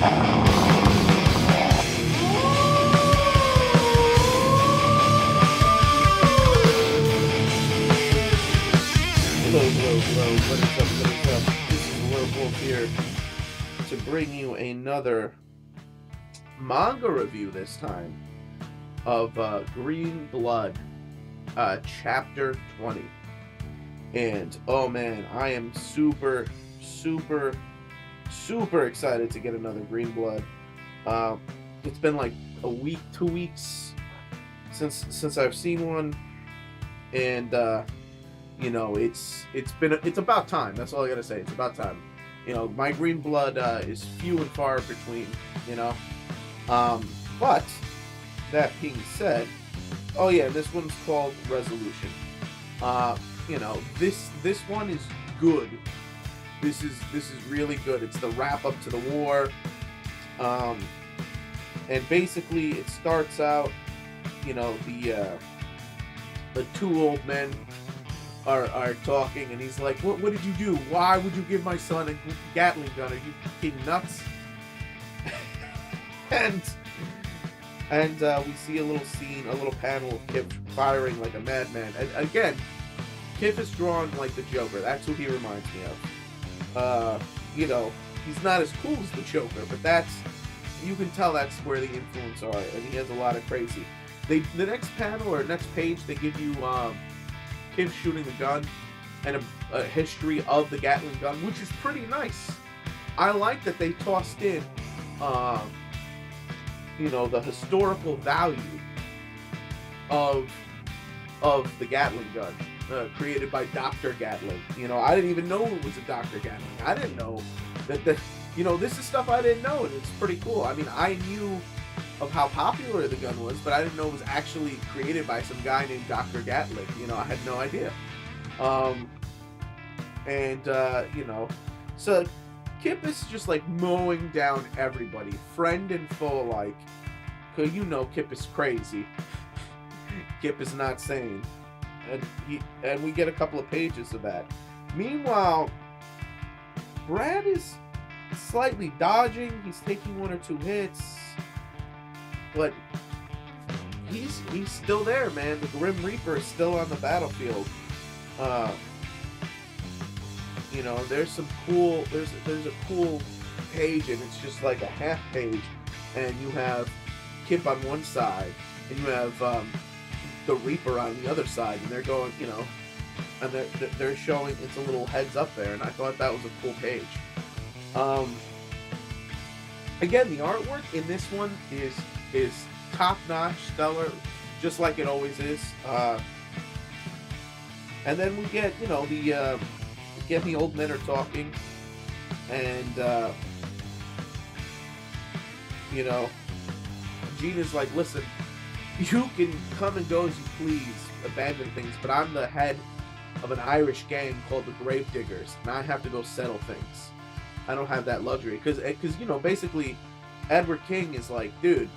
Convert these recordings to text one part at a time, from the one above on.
Hello, what is up? This is alertwolf here to bring you another manga review this time of Green Blood, Chapter 20. And, oh man, I am super excited to get another Green Blood. It's been like a week, 2 weeks since I've seen one, and you know, it's about time. That's all I gotta say. It's about time. You know, my Green Blood is few and far between. You know, but that being said, oh yeah, this one's called Resolution. You know, this one is good. This is really good. It's the wrap up to the war. And basically it starts out, you know, the two old men are talking, and he's like, what did you do? Why would you give my son a Gatling gun? Are you fucking nuts? and we see a little scene, a little panel of Kip firing like a madman. And again, Kip is drawn like the Joker. That's who he reminds me of. You know, he's not as cool as the Joker, but you can tell that's where the influence are, and he has a lot of crazy. The next panel or next page, they give you Kip shooting the gun and a history of the Gatling gun, which is pretty nice. I like that they tossed in, you know, the historical value of the Gatling gun, created by Dr. Gatling. You know, I didn't even know it was a Dr. Gatling. I didn't know that. You know, this is stuff I didn't know, and it's pretty cool. I mean, I knew of how popular the gun was, but I didn't know it was actually created by some guy named Dr. Gatling. You know, I had no idea. You know, so Kip is just like mowing down everybody, friend and foe alike. Cause you know Kip is crazy. Kip is not sane, and we get a couple of pages of that. Meanwhile, Brad is slightly dodging. He's taking 1 or 2 hits. But he's still there, man. The Grim Reaper is still on the battlefield. You know, there's a cool page, and it's just like a half page, and you have Kip on one side, and you have the Reaper on the other side, and they're going, you know, and they're showing, it's a little heads up there, and I thought that was a cool page. Again, the artwork in this one is top-notch, stellar, just like it always is. And then we get, you know, the old men are talking, and you know, Gina's like, listen, you can come and go as you please, abandon things, but I'm the head of an Irish gang called the Gravediggers, and I have to go settle things. I don't have that luxury, because you know, basically Edward King is like, dude,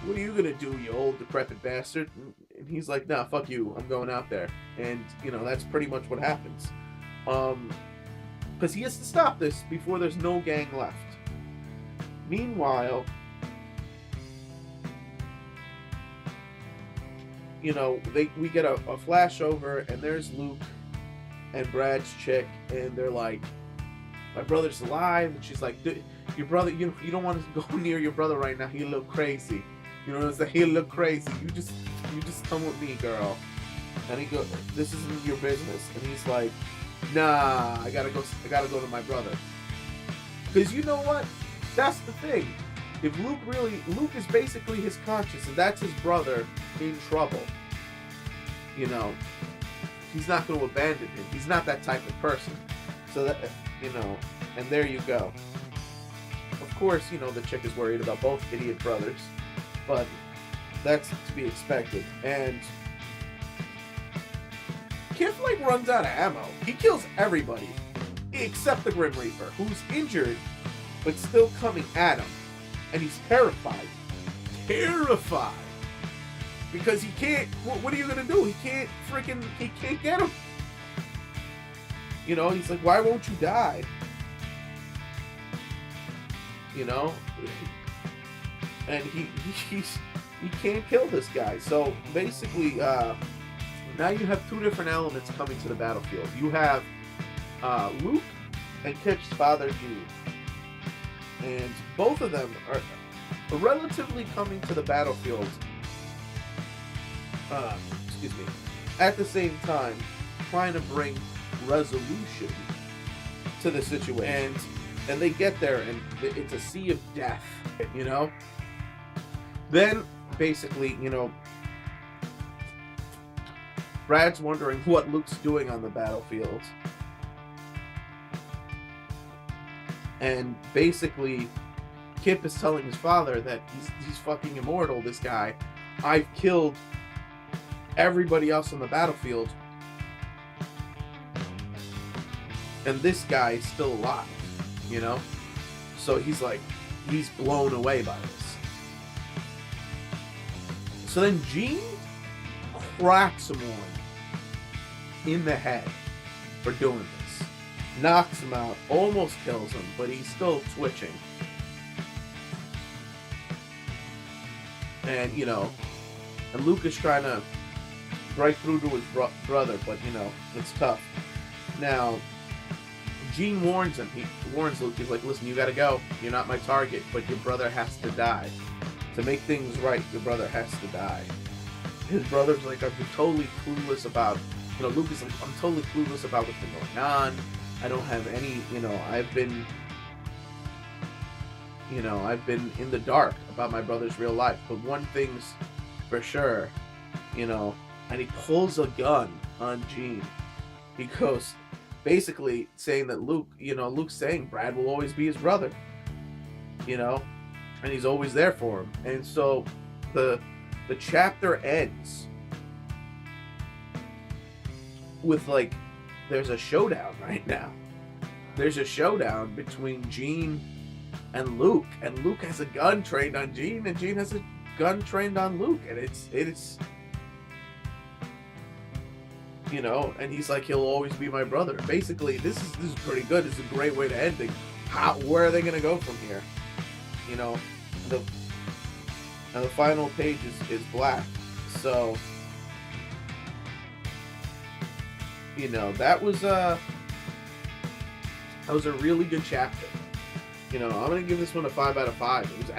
what are you gonna do, you old decrepit bastard? And he's like, nah, fuck you, I'm going out there. And you know, that's pretty much what happens, because he has to stop this before there's no gang left. Meanwhile, you know, we get a flashover, and there's Luke and Brad's chick, and they're like, my brother's alive, and she's like, your brother, you don't want to go near your brother right now. He'll look crazy. You know what I'm saying? He'll look crazy. You just come with me, girl. And he goes, this isn't your business. And he's like, nah, I gotta go to my brother. Because you know what? That's the thing. If Luke is basically his conscience, and that's his brother in trouble. You know, he's not going to abandon him. He's not that type of person. So that, you know, and there you go. Of course, you know, the chick is worried about both idiot brothers, but that's to be expected. And Kip, like, runs out of ammo. He kills everybody except the Grim Reaper, who's injured but still coming at him. And he's terrified. Because he can't, what are you going to do? He can't get him. You know, he's like, why won't you die? you know, and he can't kill this guy. So basically, now you have two different elements coming to the battlefield. You have Luke and Kip's father, Gene, and both of them are relatively coming to the battlefield. Excuse me. At the same time, trying to bring resolution to the situation, and they get there, and it's a sea of death. You know. Then basically, you know, Brad's wondering what Luke's doing on the battlefield. And basically, Kip is telling his father that he's fucking immortal, this guy. I've killed everybody else on the battlefield, and this guy is still alive, you know? So he's blown away by this. So then Gene cracks him one in the head for doing this. Knocks him out, almost kills him, but he's still twitching. And, you know, and Luke is trying to break through to his brother, but, you know, it's tough. Now, Gene warns him. He warns Luke, he's like, listen, you gotta go. You're not my target, but your brother has to die. To make things right, your brother has to die. His brother's like, I'm totally clueless about, you know, Luke is like, I'm totally clueless about what's been going on. I don't have any, you know, I've been in the dark about my brother's real life. But one thing's for sure, you know, and he pulls a gun on Gene. He goes, basically saying that Luke, you know, Luke's saying Brad will always be his brother, you know, and he's always there for him. And so the chapter ends with, like, there's a showdown right now. There's a showdown between Gene and Luke has a gun trained on Gene, and Gene has a gun trained on Luke, and it's you know, and he's like, he'll always be my brother. Basically, this is pretty good. It's a great way to end it. Where are they gonna go from here? You know, the final page is black. So, you know, that was a really good chapter. You know, I'm gonna give this one a 5 out of 5. It was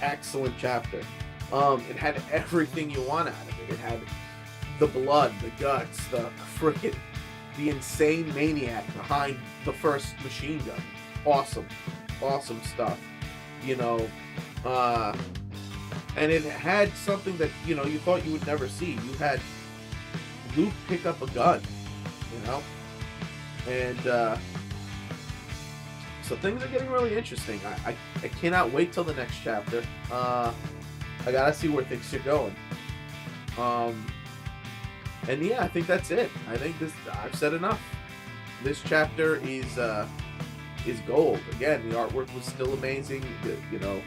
excellent chapter. It had everything you want out of it. It had the blood, the guts, the insane maniac behind the first machine gun. Awesome stuff. You know, and it had something that, you know, you thought you would never see. You had Luke pick up a gun, you know, and so things are getting really interesting. I cannot wait till the next chapter. I gotta see where things are going. And yeah, I think that's it. I think I've said enough. This chapter is gold. Again, the artwork was still amazing. You know,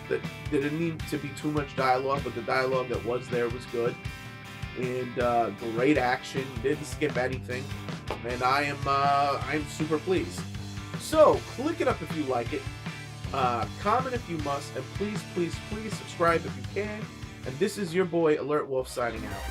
there didn't need to be too much dialogue, but the dialogue that was there was good. And great action. Didn't skip anything. And I'm super pleased. So click it up if you like it. Comment if you must, and please subscribe if you can. And this is your boy alertwolf signing out.